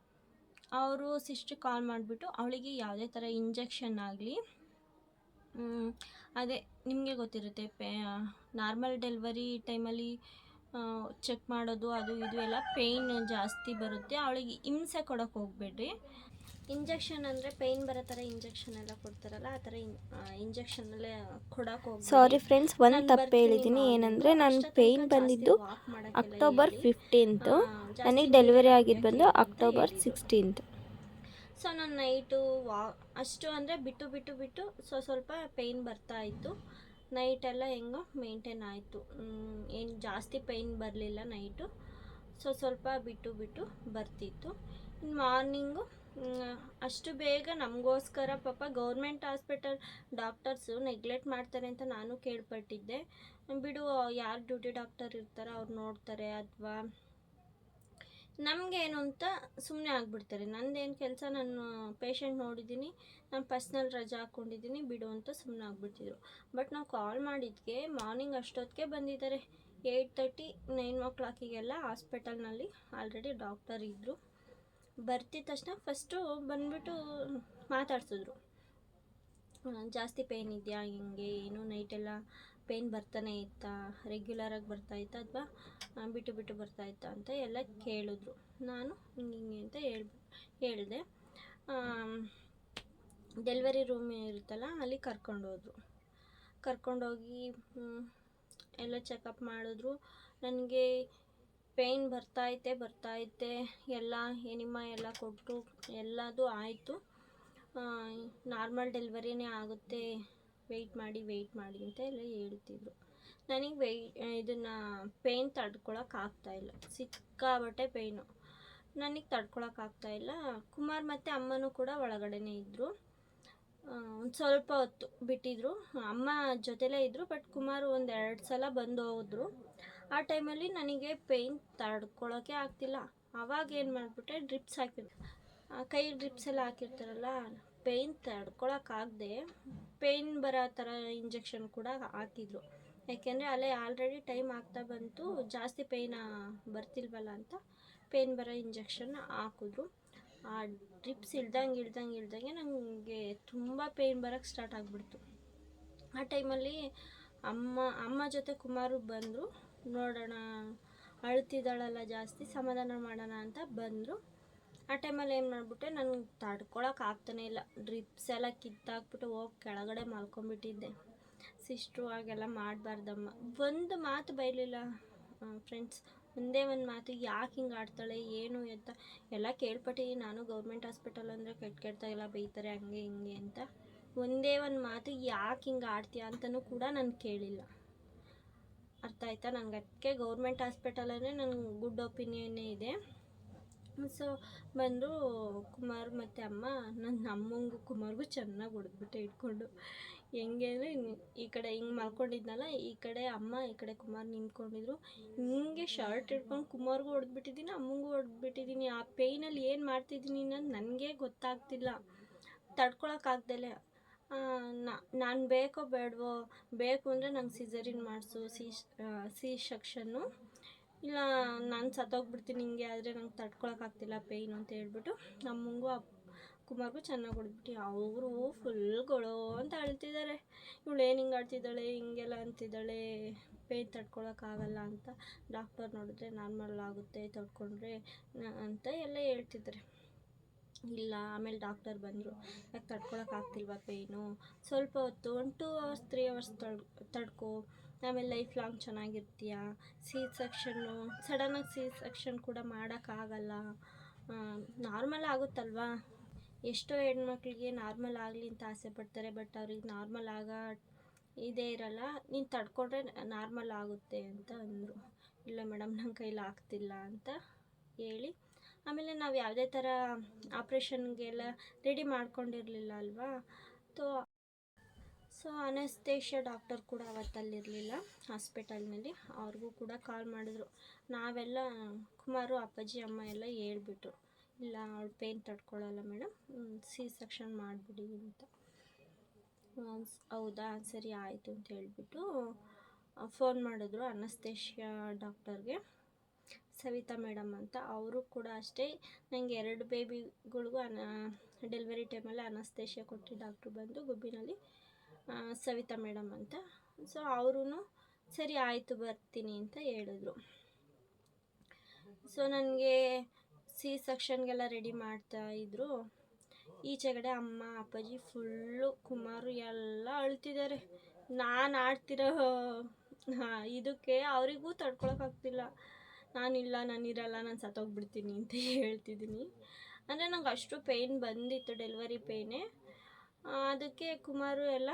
ಅವರು ಸಿಸ್ಟ್ರಿಗೆ ಕಾಲ್ ಮಾಡಿಬಿಟ್ಟು ಅವಳಿಗೆ ಯಾವುದೇ ಥರ ಇಂಜೆಕ್ಷನ್ ಆಗಲಿ, ಅದೇ ನಿಮಗೆ ಗೊತ್ತಿರುತ್ತೆ, ನಾರ್ಮಲ್ ಡೆಲಿವರಿ ಟೈಮಲ್ಲಿ ಚೆಕ್ ಮಾಡೋದು ಅದು ಇದು ಎಲ್ಲ ಪೇಯ್ನ್ ಜಾಸ್ತಿ ಬರುತ್ತೆ. ಅವಳಿಗೆ ಹಿಂಸೆ ಕೊಡೋಕೆ ಹೋಗಬೇಡ್ರಿ. ಇಂಜೆಕ್ಷನ್ ಅಂದರೆ ಪೇಯ್ನ್ ಬರೋ ಥರ ಇಂಜೆಕ್ಷನ್ ಎಲ್ಲ ಕೊಡ್ತಾರಲ್ಲ, ಆ ಥರ ಇಂಜೆಕ್ಷನಲ್ಲೇ ಕೊಡೋಕೆ ಹೋಗಿ. ಸಾರಿ ಫ್ರೆಂಡ್ಸ್, ಒಂದು ತಪ್ಪು ಹೇಳಿದ್ದೀನಿ. ಏನಂದರೆ ನಾನು ಪೇಯ್ನ್ ಬಂದಿದ್ದು ಅಕ್ಟೋಬರ್ 15, ನನಗೆ ಡೆಲಿವರಿ ಆಗಿದ್ದು ಬಂದು ಅಕ್ಟೋಬರ್ 16. ಸೊ ನಾನು ನೈಟು ಅಷ್ಟು ಅಂದರೆ ಬಿಟ್ಟು ಸ್ವಲ್ಪ ಪೇಯ್ನ್ ಬರ್ತಾಯಿತ್ತು. ನೈಟೆಲ್ಲ ಹೆಂಗೋ ಮೇಂಟೈನ್ ಆಯಿತು. ಏನು ಜಾಸ್ತಿ ಪೇಯ್ನ್ ಬರಲಿಲ್ಲ ನೈಟು. ಸ್ವಲ್ಪ ಬಿಟ್ಟು ಬರ್ತಿತ್ತು. ಇನ್ನು ಮಾರ್ನಿಂಗು ಅಷ್ಟು ಬೇಗ ನಮಗೋಸ್ಕರ ಪಾಪ ಗೌರ್ಮೆಂಟ್ ಹಾಸ್ಪಿಟಲ್ ಡಾಕ್ಟರ್ಸು ನೆಗ್ಲೆಕ್ಟ್ ಮಾಡ್ತಾರೆ ಅಂತ ನಾನು ಕೇಳ್ಪಟ್ಟಿದ್ದೆ. ಬಿಡು, ಯಾರು ಡ್ಯೂಟಿ ಡಾಕ್ಟರ್ ಇರ್ತಾರೋ ಅವ್ರು ನೋಡ್ತಾರೆ, ಅಥವಾ ನಮಗೇನು ಅಂತ ಸುಮ್ಮನೆ ಆಗಿಬಿಡ್ತಾರೆ. ನಂದೇನು ಕೆಲಸ, ನಾನು ಪೇಷಂಟ್ ನೋಡಿದ್ದೀನಿ, ನಾನು ಪರ್ಸ್ನಲ್ ರಜಾ ಹಾಕ್ಕೊಂಡಿದ್ದೀನಿ, ಬಿಡು ಅಂತ ಸುಮ್ಮನೆ ಆಗಿಬಿಡ್ತಿದ್ರು. ಬಟ್ ನಾವು ಕಾಲ್ ಮಾಡಿದ್ದಕ್ಕೆ ಮಾರ್ನಿಂಗ್ ಅಷ್ಟೊತ್ತಿಗೆ ಬಂದಿದ್ದಾರೆ. 8:30 9 o'clock ಹಾಸ್ಪಿಟಲ್ನಲ್ಲಿ ಆಲ್ರೆಡಿ ಡಾಕ್ಟರ್ ಇದ್ದರು. ಬರ್ತಿದ್ದ ತಕ್ಷಣ ಫಸ್ಟು ಬಂದುಬಿಟ್ಟು ಮಾತಾಡ್ಸಿದ್ರು. ಜಾಸ್ತಿ ಪೇಯ್ನ್ ಇದೆಯಾ, ಹಿಂಗೆ ಏನು ನೈಟೆಲ್ಲ ಪೇಯ್ನ್ ಬರ್ತಾನೆ ಇತ್ತಾ, ರೆಗ್ಯುಲರಾಗಿ ಬರ್ತಾಯಿತ್ತಾ, ಅಥವಾ ಬಿಟ್ಟು ಬರ್ತಾಯಿತ್ತಾ ಅಂತ ಎಲ್ಲ ಕೇಳಿದ್ರು. ನಾನು ಹಿಂಗೆ ಅಂತ ಹೇಳಿದೆ. ಡೆಲಿವರಿ ರೂಮ್ ಇರುತ್ತಲ್ಲ, ಅಲ್ಲಿ ಕರ್ಕೊಂಡೋಗಿ ಎಲ್ಲ ಚೆಕಪ್ ಮಾಡಿದ್ರು. ನನಗೆ ಪೇಯ್ನ್ ಬರ್ತಾಯಿತ್ತೆ, ಎಲ್ಲ ಎನಿಮಾ ಎಲ್ಲ ಕೊಟ್ಟರು, ಎಲ್ಲದೂ ಆಯಿತು. ನಾರ್ಮಲ್ ಡೆಲಿವರಿನೇ ಆಗುತ್ತೆ, ವೆಯ್ಟ್ ಮಾಡಿ ಅಂತ ಎಲ್ಲ ಹೇಳ್ತಿದ್ರು. ನನಗೆ ಇದನ್ನು ಪೇಯ್ನ್ ತಡ್ಕೊಳಕ್ಕಾಗ್ತಾಯಿಲ್ಲ, ಸಿಕ್ಕಾಬಟ್ಟೆ ಪೇಯ್ನು. ನನಗೆ ತಡ್ಕೊಳಕ್ಕಾಗ್ತಾಯಿಲ್ಲ. ಕುಮಾರ್ ಮತ್ತು ಅಮ್ಮನೂ ಕೂಡ ಒಳಗಡೆನೇ ಇದ್ದರು. ಒಂದು ಸ್ವಲ್ಪ ಹೊತ್ತು ಬಿಟ್ಟಿದ್ರು. ಅಮ್ಮ ಜೊತೆಲೇ ಇದ್ದರು, ಬಟ್ ಕುಮಾರ್ 1-2 ಸಲ ಬಂದು ಹೋದ್ರು. ಆ ಟೈಮಲ್ಲಿ ನನಗೆ ಪೇಯ್ನ್ ತಡ್ಕೊಳೋಕ್ಕೆ ಆಗ್ತಿಲ್ಲ. ಆವಾಗ ಏನು ಮಾಡಿಬಿಟ್ಟೆ, ಡ್ರಿಪ್ಸ್ ಕೈ ಡ್ರಿಪ್ಸ್ ಎಲ್ಲ ಹಾಕಿರ್ತಾರಲ್ಲ, ಪೇಯ್ನ್ ತಡ್ಕೊಳಕ್ಕಾಗದೆ ಪೇಯ್ನ್ ಬರೋ ಥರ ಇಂಜೆಕ್ಷನ್ ಕೂಡ ಹಾಕಿದ್ರು. ಯಾಕೆಂದರೆ ಅಲ್ಲೇ ಆಲ್ರೆಡಿ ಟೈಮ್ ಆಗ್ತಾ ಬಂತು, ಜಾಸ್ತಿ ಪೇಯ್ನ ಬರ್ತಿಲ್ವಲ್ಲ ಅಂತ ಪೇಯ್ನ್ ಬರೋ ಇಂಜೆಕ್ಷನ್ ಹಾಕಿದ್ರು. ಆ ಡ್ರಿಪ್ಸ್ ಇಳ್ದಂಗೆ ನನಗೆ ತುಂಬ ಪೇಯ್ನ್ ಬರೋಕ್ಕೆ ಸ್ಟಾರ್ಟ್ ಆಗಿಬಿಡ್ತು. ಆ ಟೈಮಲ್ಲಿ ಅಮ್ಮ ಜೊತೆ ಕುಮಾರು ಬಂದರು. ನೋಡೋಣ, ಅಳ್ತಿದ್ದಾಳಲ್ಲ ಜಾಸ್ತಿ, ಸಮಾಧಾನ ಮಾಡೋಣ ಅಂತ ಬಂದರು. ಆ ಟೈಮಲ್ಲಿ ಏನು ಮಾಡಿಬಿಟ್ಟೆ, ನನಗೆ ತಡ್ಕೊಳಕ್ಕೆ ಆಗ್ತಾನೇ ಇಲ್ಲ. ಡ್ರಿಪ್ಸ್ ಎಲ್ಲ ಕಿತ್ತಾಕ್ಬಿಟ್ಟು ಹೋಗಿ ಕೆಳಗಡೆ ಮಲ್ಕೊಂಬಿಟ್ಟಿದ್ದೆ. ಸಿಸ್ಟ್ರು ಹಾಗೆಲ್ಲ ಮಾಡಬಾರ್ದಮ್ಮ. ಒಂದು ಮಾತು ಬೈಲಿಲ್ಲ ಫ್ರೆಂಡ್ಸ್, ಒಂದೇ ಒಂದು ಮಾತು, ಯಾಕೆ ಹಿಂಗೆ ಆಡ್ತಾಳೆ ಏನು ಅಂತ ಎಲ್ಲ ಕೇಳ್ಪಟ್ಟಿದ್ದೀನಿ ನಾನು. ಗೌರ್ಮೆಂಟ್ ಹಾಸ್ಪಿಟಲ್ ಅಂದರೆ ಕೆಟ್ಟದಾಗೆಲ್ಲ ಬೈತಾರೆ, ಹಂಗೆ ಹಿಂಗೆ ಅಂತ. ಒಂದೇ ಒಂದು ಮಾತು, ಯಾಕೆ ಹಿಂಗೆ ಆಡ್ತೀಯ ಅಂತಲೂ ಕೂಡ ನಾನು ಕೇಳಿಲ್ಲ. ಅರ್ಥ ಆಯ್ತಾ? ನನಗೆ ಅದಕ್ಕೆ ಗೌರ್ಮೆಂಟ್ ಹಾಸ್ಪಿಟಲೇ ನನಗೆ ಗುಡ್ ಒಪಿನಿಯನ್ನೇ ಇದೆ. ಸೊ ಬಂದು ಕುಮಾರ್ ಮತ್ತು ಅಮ್ಮ, ನನ್ನ ಅಮ್ಮಂಗೂ ಕುಮಾರ್ಗೂ ಚೆನ್ನಾಗಿ ಹೊಡೆದ್ಬಿಟ್ಟೆ ಇಟ್ಕೊಂಡು. ಹೆಂಗೆ ಅಂದರೆ, ಈ ಕಡೆ ಹಿಂಗೆ ಮಲ್ಕೊಂಡಿದ್ನಲ್ಲ, ಈ ಕಡೆ ಅಮ್ಮ, ಈ ಕಡೆ ಕುಮಾರ್ ನಿಂತ್ಕೊಂಡಿದ್ರು. ಹಿಂಗೆ ಶರ್ಟ್ ಹಿಡ್ಕೊಂಡು ಕುಮಾರ್ಗೂ ಹೊಡೆದ್ಬಿಟ್ಟಿದ್ದೀನಿ, ಅಮ್ಮಂಗೂ ಹೊಡೆದ್ಬಿಟ್ಟಿದ್ದೀನಿ. ಆ ಪೇಯ್ನಲ್ಲಿ ಏನು ಮಾಡ್ತಿದ್ದೀನಿ ಅನ್ನೋದು ನನಗೆ ಗೊತ್ತಾಗ್ತಿಲ್ಲ. ತಡ್ಕೊಳಕ್ಕಾಗ್ದಲೇ ನಾನು ಬೇಕೋ ಬೇಡವೋ, ಬೇಕು ಅಂದರೆ ನಂಗೆ ಸಿಸರಿನ್ ಮಾಡಿಸು, ಸಿ ಸೆಕ್ಷನ್ನು, ಇಲ್ಲ ನಾನು ಸತ್ತೋಗ್ಬಿಡ್ತೀನಿ ಹಿಂಗೆ ಆದರೆ, ನಂಗೆ ತಡ್ಕೊಳಕ್ಕಾಗ್ತಿಲ್ಲ ಪೇಯ್ನು ಅಂತ ಹೇಳ್ಬಿಟ್ಟು ನಮ್ಮಂಗೂ ಕುಮಾರ್ಗೂ ಚೆನ್ನಾಗಿ ಹೊಡೆದ್ಬಿಟ್ಟು ಅವರು ಫುಲ್ ಗೊಳೋ ಅಂತ ಅಳ್ತಿದ್ದಾರೆ. ಇವಳು ಏನು ಹಿಂಗೆ ಆಡ್ತಿದ್ದಾಳೆ, ಹಿಂಗೆಲ್ಲ ಅಂತಿದ್ದಾಳೆ, ಪೇಯ್ನ್ ತಡ್ಕೊಳಕ್ಕಾಗಲ್ಲ ಅಂತ. ಡಾಕ್ಟರ್ ನೋಡಿದ್ರೆ ನಾರ್ಮಲ್ ಆಗುತ್ತೆ ತಡ್ಕೊಂಡ್ರೆ ಅಂತ ಎಲ್ಲ ಹೇಳ್ತಿದ್ದಾರೆ. ಇಲ್ಲ, ಆಮೇಲೆ ಡಾಕ್ಟರ್ ಬಂದರು. ಯಾಕೆ ತಡ್ಕೊಳಕ್ಕಾಗ್ತಿಲ್ವ ಪೇಯ್ನು, ಸ್ವಲ್ಪ ಹೊತ್ತು 1 2 hours 3 hours ತಡ್ಕೊ, ಆಮೇಲೆ ಲೈಫ್ ಲಾಂಗ್ ಚೆನ್ನಾಗಿರ್ತೀಯ. ಸಡನ್ನಾಗಿ ಸಿ ಸೆಕ್ಷನ್ ಕೂಡ ಮಾಡೋಕ್ಕಾಗಲ್ಲ, ನಾರ್ಮಲ್ ಆಗುತ್ತಲ್ವಾ. ಎಷ್ಟೋ ಹೆಣ್ಮಕ್ಳಿಗೆ ನಾರ್ಮಲ್ ಆಗಲಿ ಅಂತ ಆಸೆ ಪಡ್ತಾರೆ, ಬಟ್ ಅವ್ರಿಗೆ ನಾರ್ಮಲ್ ಇದೇ ಇರಲ್ಲ. ನೀನು ತಡ್ಕೊಂಡ್ರೆ ನಾರ್ಮಲ್ ಆಗುತ್ತೆ ಅಂತ ಅಂದರು. ಇಲ್ಲ ಮೇಡಮ್, ನನ್ನ ಕೈಲಿ ಆಗ್ತಿಲ್ಲ ಅಂತ ಹೇಳಿ, ಆಮೇಲೆ ನಾವು ಯಾವುದೇ ಥರ ಆಪ್ರೇಷನ್ಗೆಲ್ಲ ರೆಡಿ ಮಾಡ್ಕೊಂಡಿರಲಿಲ್ಲ ಅಲ್ವಾ. ಸೊ ಅನಸ್ತೇಷಿಯಾ ಡಾಕ್ಟರ್ ಕೂಡ ಅವತ್ತಲ್ಲಿರಲಿಲ್ಲ ಹಾಸ್ಪಿಟಲ್ನಲ್ಲಿ. ಅವ್ರಿಗೂ ಕೂಡ ಕಾಲ್ ಮಾಡಿದ್ರು. ನಾವೆಲ್ಲ ಕುಮಾರು, ಅಪ್ಪಾಜಿ, ಅಮ್ಮ ಎಲ್ಲ ಹೇಳ್ಬಿಟ್ರು, ಇಲ್ಲ ಅವಳು ಪೇಯ್ನ್ ತಡ್ಕೊಳ್ಳಲ್ಲ ಮೇಡಮ್, ಸಿ ಸೆಕ್ಷನ್ ಮಾಡಿಬಿಡಿ ಅಂತ. ಹೌದಾ, ಸರಿ ಆಯಿತು ಅಂತ ಹೇಳಿಬಿಟ್ಟು ಫೋನ್ ಮಾಡಿದ್ರು ಅನಸ್ತೇಷಿಯಾ ಡಾಕ್ಟರ್ಗೆ, ಸವಿತಾ ಮೇಡಮ್ ಅಂತ. ಅವರು ಕೂಡ ಅಷ್ಟೇ, ನನಗೆ 2 ಬೇಬಿಗಳಿಗೂ ಡೆಲಿವರಿ ಟೈಮಲ್ಲಿ ಅನಸ್ತೇಷಿಯಾ ಕೊಟ್ಟು ಡಾಕ್ಟ್ರು ಬಂದು ಗುಬ್ಬಿನಲ್ಲಿ, ಸವಿತಾ ಮೇಡಮ್ ಅಂತ. ಸೊ ಅವರೂ ಸರಿ ಆಯಿತು ಬರ್ತೀನಿ ಅಂತ ಹೇಳಿದ್ರು. ಸೊ ನನಗೆ ಸೆಕ್ಷನ್ಗೆಲ್ಲ ರೆಡಿ ಮಾಡ್ತಾಯಿದ್ರು. ಈಚೆಗಡೆ ಅಮ್ಮ ಅಪ್ಪಾಜಿ ಫುಲ್ಲು ಕುಮಾರು ಎಲ್ಲ ಅಳ್ತಿದ್ದಾರೆ. ನಾನು ಆಡ್ತಿರೋ ಇದಕ್ಕೆ ಅವರಿಗೂ ತಡ್ಕೊಳಕ್ಕಾಗ್ತಿಲ್ಲ. ನಾನಿಲ್ಲ, ನಾನಿರಲ್ಲ, ನಾನು ಸತ್ತೋಗ್ಬಿಡ್ತೀನಿ ಅಂತ ಹೇಳ್ತಿದ್ದೀನಿ. ಅಂದರೆ ನಂಗೆ ಅಷ್ಟು ಪೇಯ್ನ್ ಬಂದಿತ್ತು, ಡೆಲಿವರಿ ಪೇಯ್ನೇ. ಅದಕ್ಕೆ ಕುಮಾರು ಎಲ್ಲ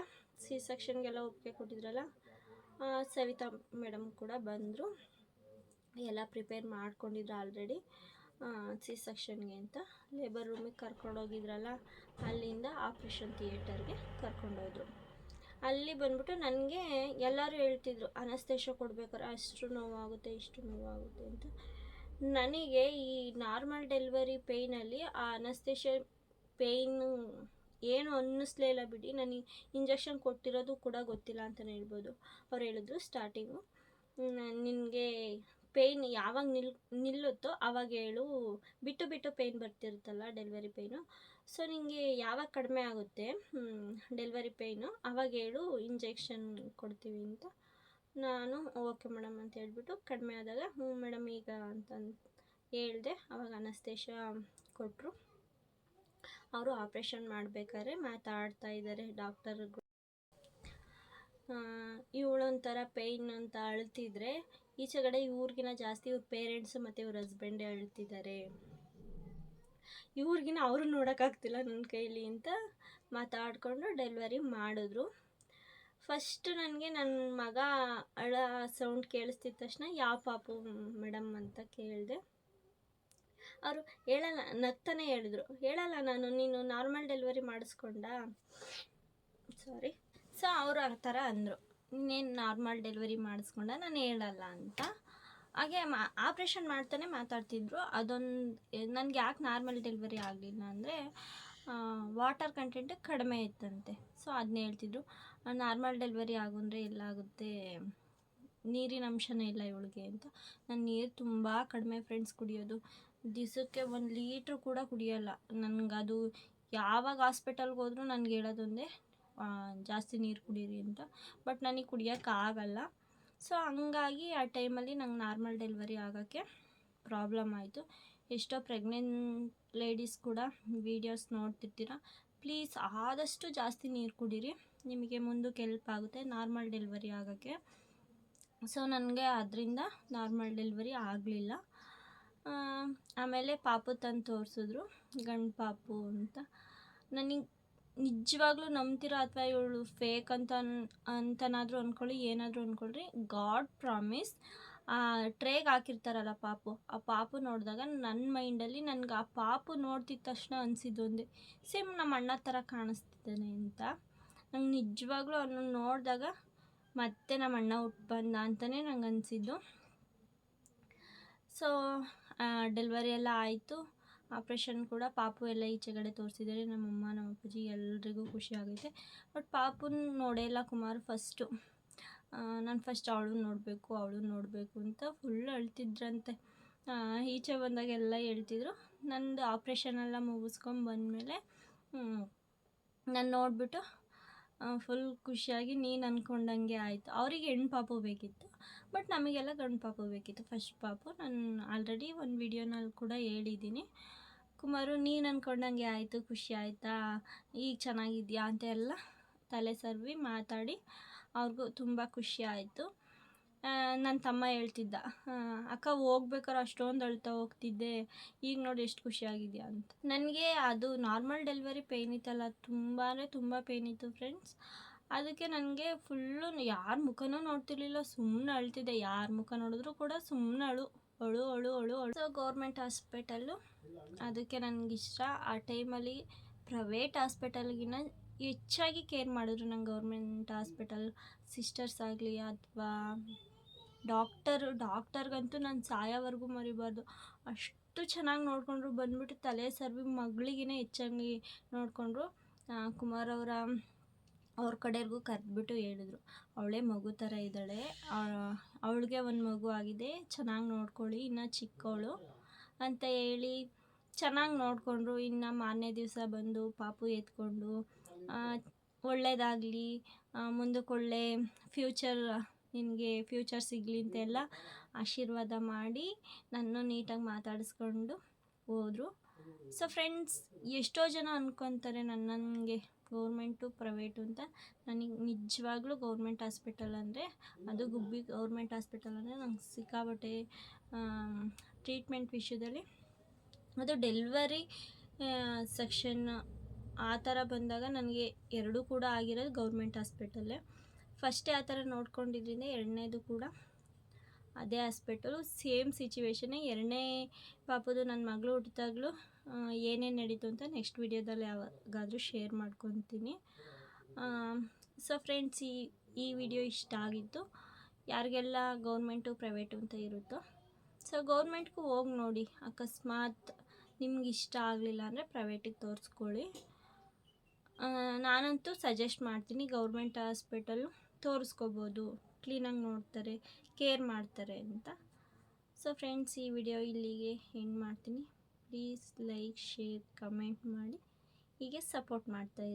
ಸೆಕ್ಷನ್ಗೆಲ್ಲ ಒಪ್ಪಿಗೆ ಕೊಟ್ಟಿದ್ರಲ್ಲ. ಸವಿತಾ ಮೇಡಮ್ ಕೂಡ ಬಂದರು, ಎಲ್ಲ ಪ್ರಿಪೇರ್ ಮಾಡ್ಕೊಂಡಿದ್ರು ಆಲ್ರೆಡಿ ಸೆಕ್ಷನ್ಗೆ ಅಂತ. ಲೇಬರ್ ರೂಮಿಗೆ ಕರ್ಕೊಂಡೋಗಿದ್ರಲ್ಲ, ಅಲ್ಲಿಂದ ಆಪ್ರೇಷನ್ ಥಿಯೇಟರ್ಗೆ ಕರ್ಕೊಂಡೋದ್ರು. ಅಲ್ಲಿ ಬಂದ್ಬಿಟ್ಟು ನನಗೆ ಎಲ್ಲರೂ ಹೇಳ್ತಿದ್ರು ಅನಸ್ತೇಶ ಕೊಡ್ಬೇಕಾದ್ರೆ ಅಷ್ಟು ನೋವಾಗುತ್ತೆ, ಇಷ್ಟು ನೋವಾಗುತ್ತೆ ಅಂತ. ನನಗೆ ಈ ನಾರ್ಮಲ್ ಡೆಲಿವರಿ ಪೇಯ್ನಲ್ಲಿ ಆ ಅನಸ್ತೇಶ ಪೇಯ್ನು ಏನು ಅನ್ನಿಸ್ಲೇ ಇಲ್ಲ ಬಿಡಿ. ನನಗೆ ಇಂಜೆಕ್ಷನ್ ಕೊಟ್ಟಿರೋದು ಕೂಡ ಗೊತ್ತಿಲ್ಲ ಅಂತಲೇ ಹೇಳ್ಬೋದು. ಅವ್ರು ಹೇಳಿದ್ರು ಸ್ಟಾರ್ಟಿಂಗು, ನಿನಗೆ ಪೇಯ್ನ್ ಯಾವಾಗ ನಿಲ್ಲುತ್ತೋ ಆವಾಗ ಹೇಳು, ಬಿಟ್ಟು ಪೇಯ್ನ್ ಬರ್ತಿರುತ್ತಲ್ಲ ಡೆಲಿವರಿ ಪೇಯ್ನು, ಸೊ ನಿನಗೆ ಯಾವಾಗ ಕಡಿಮೆ ಆಗುತ್ತೆ ಡೆಲಿವರಿ ಪೇಯ್ನು ಆವಾಗ ಹೇಳು, ಇಂಜೆಕ್ಷನ್ ಕೊಡ್ತೀವಿ ಅಂತ. ನಾನು ಓಕೆ ಮೇಡಮ್ ಅಂತ ಹೇಳ್ಬಿಟ್ಟು ಕಡಿಮೆ ಆದಾಗ ಹ್ಞೂ ಮೇಡಮ್ ಈಗ ಅಂತಂದು ಹೇಳಿದೆ. ಆವಾಗ ಅನಸ್ತೇಶ ಕೊಟ್ಟರು. ಅವರು ಆಪ್ರೇಷನ್ ಮಾಡಬೇಕಾದ್ರೆ ಮಾತಾಡ್ತಾ ಇದ್ದಾರೆ ಡಾಕ್ಟರ್ಗಳು. ಇವಳೊಂಥರ ಪೇಯ್ನ್ ಅಂತ ಅಳ್ತಿದ್ರೆ ಈಚೆಗಡೆ ಇವ್ರಿಗಿನ ಜಾಸ್ತಿ ಇವ್ರ ಪೇರೆಂಟ್ಸು ಮತ್ತು ಇವ್ರ ಹಸ್ಬೆಂಡೇ ಅಳ್ತಿದ್ದಾರೆ. ಇವ್ರಿಗಿನ ಅವರು ನೋಡೋಕ್ಕಾಗ್ತಿಲ್ಲ ನನ್ನ ಕೈಲಿ ಅಂತ ಮಾತಾಡಿಕೊಂಡು ಡೆಲಿವರಿ ಮಾಡಿದ್ರು. ಫಸ್ಟ್ ನನಗೆ ನನ್ನ ಮಗ ಅಳ ಸೌಂಡ್ ಕೇಳಿಸ್ತಿದ್ದ ತಕ್ಷಣ ಯಾವ ಪಾಪು ಮೇಡಮ್ ಅಂತ ಕೇಳಿದೆ. ಅವರು ಹೇಳಲ್ಲ, ನಗ್ತಾನೆ ಹೇಳಿದ್ರು, ಹೇಳಲ್ಲ ನಾನು, ನೀನು ನಾರ್ಮಲ್ ಡೆಲಿವರಿ ಮಾಡಿಸ್ಕೊಂಡ, ಸಾರಿ. ಸೊ ಅವರು ಆ ಥರ ಅಂದರು, ನೀನು ನಾರ್ಮಲ್ ಡೆಲಿವರಿ ಮಾಡಿಸ್ಕೊಂಡ, ನಾನು ಹೇಳಲ್ಲ ಅಂತ. ಹಾಗೆ ಆಪ್ರೇಷನ್ ಮಾಡ್ತಾನೆ ಮಾತಾಡ್ತಿದ್ರು. ಅದೊಂದು ನನಗೆ ಯಾಕೆ ನಾರ್ಮಲ್ ಡೆಲಿವರಿ ಆಗಲಿಲ್ಲ ಅಂದರೆ ವಾಟರ್ ಕಂಟೆಂಟ್ ಕಡಿಮೆ ಇತ್ತಂತೆ. ಸೊ ಅದನ್ನ ಹೇಳ್ತಿದ್ರು. ನಾರ್ಮಲ್ ಡೆಲಿವರಿ ಆಗುಂದರೆ ಎಲ್ಲಾಗುತ್ತೆ, ನೀರಿನ ಅಂಶನೇ ಇಲ್ಲ ಇವಳಿಗೆ ಅಂತ. ನಾನು ನೀರು ತುಂಬ ಕಡಿಮೆ ಫ್ರೆಂಡ್ಸ್ ಕುಡಿಯೋದು, ದಿವಸಕ್ಕೆ 1 ಲೀಟ್ರ್ ಕೂಡ ಕುಡಿಯೋಲ್ಲ. ನನಗದು ಯಾವಾಗ ಹಾಸ್ಪಿಟಲ್ಗೆ ಹೋದ್ರೂ ನನಗೆ ಹೇಳೋದೊಂದೇ, ಜಾಸ್ತಿ ನೀರು ಕುಡೀರಿ ಅಂತ. ಬಟ್ ನನಗೆ ಕುಡಿಯೋಕ್ಕಾಗಲ್ಲ. ಸೊ ಹಂಗಾಗಿ ಆ ಟೈಮಲ್ಲಿ ನಂಗೆ ನಾರ್ಮಲ್ ಡೆಲಿವರಿ ಆಗೋಕ್ಕೆ ಪ್ರಾಬ್ಲಮ್ ಆಯಿತು. ಎಷ್ಟೋ ಪ್ರೆಗ್ನೆಂಟ್ ಲೇಡೀಸ್ ಕೂಡ ವೀಡಿಯೋಸ್ ನೋಡ್ತಿರ್ತೀರ, ಪ್ಲೀಸ್ ಆದಷ್ಟು ಜಾಸ್ತಿ ನೀರು ಕುಡೀರಿ, ನಿಮಗೆ ಮುಂದಕ್ಕೆ ಹೆಲ್ಪ್ ಆಗುತ್ತೆ ನಾರ್ಮಲ್ ಡೆಲಿವರಿ ಆಗೋಕ್ಕೆ. ಸೊ ನನಗೆ ಅದರಿಂದ ನಾರ್ಮಲ್ ಡೆಲಿವರಿ ಆಗಲಿಲ್ಲ. ಆಮೇಲೆ ಪಾಪು ತಂದು ತೋರಿಸಿದ್ರು, ಗಂಡು ಪಾಪು ಅಂತ. ನನಗೆ ನಿಜವಾಗ್ಲೂ ನಂಬ್ತೀರಾ ಅಥವಾ ಇವಳು ಫೇಕ್ ಅಂತನಾದರೂ ಅಂದ್ಕೊಳ್ಳಿ, ಏನಾದರೂ ಅಂದ್ಕೊಳ್ರಿ, ಗಾಡ್ ಪ್ರಾಮಿಸ್, ಆ ಟ್ರೇಗೆ ಹಾಕಿರ್ತಾರಲ್ಲ ಪಾಪು, ಆ ಪಾಪು ನೋಡಿದಾಗ ನನ್ನ ಮೈಂಡಲ್ಲಿ ನನಗೆ ಆ ಪಾಪು ನೋಡ್ತಿದ್ದ ತಕ್ಷಣ ಅನಿಸಿದ್ದು ಒಂದೇ, ಸೇಮ್ ನಮ್ಮ ಅಣ್ಣ ಥರ ಕಾಣಿಸ್ತಿದ್ದಾನೆ ಅಂತ. ನಂಗೆ ನಿಜವಾಗ್ಲೂ ಅವನು ನೋಡಿದಾಗ ಮತ್ತೆ ನಮ್ಮ ಅಣ್ಣ ಹುಟ್ಟು ಬಂದ ಅಂತಲೇ ನಂಗೆ ಅನಿಸಿದ್ದು. ಸೊ ಡೆಲಿವರಿ ಎಲ್ಲ ಆಯಿತು, ಆಪ್ರೇಷನ್ ಕೂಡ, ಪಾಪು ಎಲ್ಲ ಈಚೆಗಡೆ ತೋರಿಸಿದ್ದಾರೆ. ನಮ್ಮಮ್ಮ ನಮ್ಮ ಅಪ್ಪಾಜಿ ಎಲ್ರಿಗೂ ಖುಷಿ ಆಗೈತೆ. ಬಟ್ ಪಾಪುನ ನೋಡೇ ಇಲ್ಲ ಕುಮಾರ್ ಫಸ್ಟು. ನಾನು ಫಸ್ಟ್ ಅವಳು ನೋಡಬೇಕು ಅಂತ ಫುಲ್ ಅಳ್ತಿದ್ರಂತೆ. ಈಚೆ ಬಂದಾಗ ಎಲ್ಲ ಹೇಳ್ತಿದ್ರು. ನಂದು ಆಪ್ರೇಷನ್ ಎಲ್ಲ ಮುಗಿಸ್ಕೊಂಡು ಬಂದಮೇಲೆ ನಾನು ನೋಡಿಬಿಟ್ಟು ಫುಲ್ ಖುಷಿಯಾಗಿ ನೀನು ಅಂದ್ಕೊಂಡಂಗೆ ಆಯಿತು. ಅವರಿಗೆ ಹೆಣ್ಣು ಪಾಪು ಬೇಕಿತ್ತು, ಬಟ್ ನಮಗೆಲ್ಲ ಗಂಡು ಪಾಪು ಬೇಕಿತ್ತು, ಫಸ್ಟ್ ಪಾಪು. ನಾನು ಆಲ್ರೆಡಿ ಒಂದು ವಿಡಿಯೋನಲ್ಲಿ ಕೂಡ ಹೇಳಿದ್ದೀನಿ. ಕುಮಾರು ನೀನು ಅಂದ್ಕೊಂಡಂಗೆ ಆಯಿತು, ಖುಷಿ ಆಯಿತಾ, ಈಗ ಚೆನ್ನಾಗಿದ್ಯಾ ಅಂತ ಎಲ್ಲ ತಲೆ ಸರ್ವಿ ಮಾತಾಡಿ ಅವ್ರಿಗೂ ತುಂಬ ಖುಷಿ ಆಯಿತು. ನನ್ನ ತಮ್ಮ ಹೇಳ್ತಿದ್ದ, ಅಕ್ಕ ಹೋಗ್ಬೇಕಾದ್ರೆ ಅಷ್ಟೊಂದು ಅಳ್ತಾ ಹೋಗ್ತಿದ್ದೆ, ಈಗ ನೋಡಿ ಎಷ್ಟು ಖುಷಿಯಾಗಿದೆಯಾ ಅಂತ. ನನಗೆ ಅದು ನಾರ್ಮಲ್ ಡೆಲಿವರಿ ಪೇಯ್ನ್ ಇತ್ತಲ್ಲ, ತುಂಬ ಪೇಯ್ನ್ ಇತ್ತು ಫ್ರೆಂಡ್ಸ್. ಅದಕ್ಕೆ ನನಗೆ ಫುಲ್ಲು ಯಾರ ಮುಖನೂ ನೋಡ್ತಿರ್ಲಿಲ್ಲ, ಸುಮ್ಮನೆ ಅಳ್ತಿದ್ದೆ. ಯಾರ ಮುಖ ನೋಡಿದ್ರು ಕೂಡ ಸುಮ್ಮನೆ ಅಳು. ಸೊ ಗೌರ್ಮೆಂಟ್ ಹಾಸ್ಪಿಟಲ್ಲು ಅದಕ್ಕೆ ನನಗಿಷ್ಟ. ಆ ಟೈಮಲ್ಲಿ ಪ್ರೈವೇಟ್ ಹಾಸ್ಪಿಟಲ್ಗಿನ್ನ ಹೆಚ್ಚಾಗಿ ಕೇರ್ ಮಾಡಿದ್ರು ನಂಗೆ ಗೌರ್ಮೆಂಟ್ ಹಾಸ್ಪಿಟಲ್ ಸಿಸ್ಟರ್ಸ್ ಆಗಲಿ ಅಥವಾ ಡಾಕ್ಟರ್ಗಂತೂ ನಾನು ಸಾಯೋವರೆಗೂ ಮರಿಬಾರ್ದು, ಅಷ್ಟು ಚೆನ್ನಾಗಿ ನೋಡಿಕೊಂಡ್ರು. ಬಂದುಬಿಟ್ಟು ತಲೆ ಸರ್ವಿ ಮಗಳಿಗಿನ ಹೆಚ್ಚಾಗಿ ನೋಡಿಕೊಂಡ್ರು. ಕುಮಾರ್ ಅವ್ರ ಕಡೆಯವ್ರಿಗೂ ಕರೆದ್ಬಿಟ್ಟು ಹೇಳಿದ್ರು, ಅವಳೇ ಮಗು ಥರ ಇದ್ದಾಳೆ, ಅವಳಿಗೆ ಒಂದು ಮಗು ಆಗಿದೆ, ಚೆನ್ನಾಗಿ ನೋಡ್ಕೊಳ್ಳಿ, ಇನ್ನು ಚಿಕ್ಕವಳು ಅಂತ ಹೇಳಿ ಚೆನ್ನಾಗಿ ನೋಡಿಕೊಂಡ್ರು. ಇನ್ನು ಮಾರನೇ ದಿವಸ ಬಂದು ಪಾಪು ಎತ್ಕೊಂಡು ಒಳ್ಳೆಯದಾಗಲಿ, ಮುಂದಕ್ಕೆ ಒಳ್ಳೆ ಫ್ಯೂಚರ್ ನಿನಗೆ ಫ್ಯೂಚರ್ ಸಿಗಲಿ ಅಂತೆಲ್ಲ ಆಶೀರ್ವಾದ ಮಾಡಿ ನನ್ನ ನೀಟಾಗಿ ಮಾತಾಡಿಸ್ಕೊಂಡು ಹೋದರು. ಸೊ ಫ್ರೆಂಡ್ಸ್, ಎಷ್ಟೋ ಜನ ಅಂದ್ಕೊತಾರೆ ನನಗೆ ಗೌರ್ಮೆಂಟು ಪ್ರೈವೇಟು ಅಂತ. ನನಗೆ ನಿಜವಾಗ್ಲೂ ಗೌರ್ಮೆಂಟ್ ಹಾಸ್ಪಿಟಲ್ ಅಂದರೆ, ಅದು ಗುಬ್ಬಿ ಗೌರ್ಮೆಂಟ್ ಹಾಸ್ಪಿಟಲ್ ಅಂದರೆ ನಂಗೆ ಸಿಕ್ಕಾಬಟ್ಟೆ ಟ್ರೀಟ್ಮೆಂಟ್ ವಿಷಯದಲ್ಲಿ, ಅದು ಡೆಲಿವರಿ ಸೆಕ್ಷನ್ ಆ ಥರ ಬಂದಾಗ ನನಗೆ ಎರಡೂ ಕೂಡ ಆಗಿರೋದು ಗೌರ್ಮೆಂಟ್ ಹಾಸ್ಪಿಟಲ್ಲೇ. ಫಸ್ಟೇ ಆ ಥರ ನೋಡ್ಕೊಂಡಿದ್ದರಿಂದ ಎರಡನೇದು ಕೂಡ ಅದೇ ಹಾಸ್ಪಿಟಲು. ಸೇಮ್ ಸಿಚುವೇಶನ್ನೇ. ಎರಡನೇ ಪಾಪದು ನನ್ನ ಮಗಳು ಹುಟ್ಟಿದಾಗಲೂ ಏನೇನು ನಡೀತು ಅಂತ ನೆಕ್ಸ್ಟ್ ವಿಡಿಯೋದಲ್ಲಿ ಯಾವಾಗಾದರೂ ಶೇರ್ ಮಾಡ್ಕೊತೀನಿ. ಸೊ ಫ್ರೆಂಡ್ಸ್, ಈ ವಿಡಿಯೋ ಇಷ್ಟ ಆಗಿತ್ತು. ಯಾರಿಗೆಲ್ಲ ಗೌರ್ಮೆಂಟು ಪ್ರೈವೇಟು ಅಂತ ಇರುತ್ತೋ, ಸೊ ಗೌರ್ಮೆಂಟ್ಗೂ ಹೋಗಿ ನೋಡಿ. ಅಕಸ್ಮಾತ್ ನಿಮ್ಗೆ ಇಷ್ಟ ಆಗಲಿಲ್ಲ ಅಂದರೆ ಪ್ರೈವೇಟಿಗೆ ತೋರಿಸ್ಕೊಳ್ಳಿ. ನಾನಂತೂ ಸಜೆಸ್ಟ್ ಮಾಡ್ತೀನಿ, ಗೌರ್ಮೆಂಟ್ ಹಾಸ್ಪಿಟಲು ತೋರಿಸ್ಕೋಬೋದು, ಕ್ಲೀನಾಗಿ ನೋಡ್ತಾರೆ, ಕೇರ್ ಮಾಡ್ತಾರೆ ಅಂತ. ಸೊ ಫ್ರೆಂಡ್ಸ್, ಈ ವಿಡಿಯೋ ಇಲ್ಲಿಗೆ ಎಂಡ್ ಮಾಡ್ತೀನಿ. ಪ್ಲೀಸ್ ಲೈಕ್, ಶೇರ್, ಕಮೆಂಟ್ ಮಾಡಿ ಹೀಗೆ ಸಪೋರ್ಟ್ ಮಾಡ್ತಾಯಿರಿ.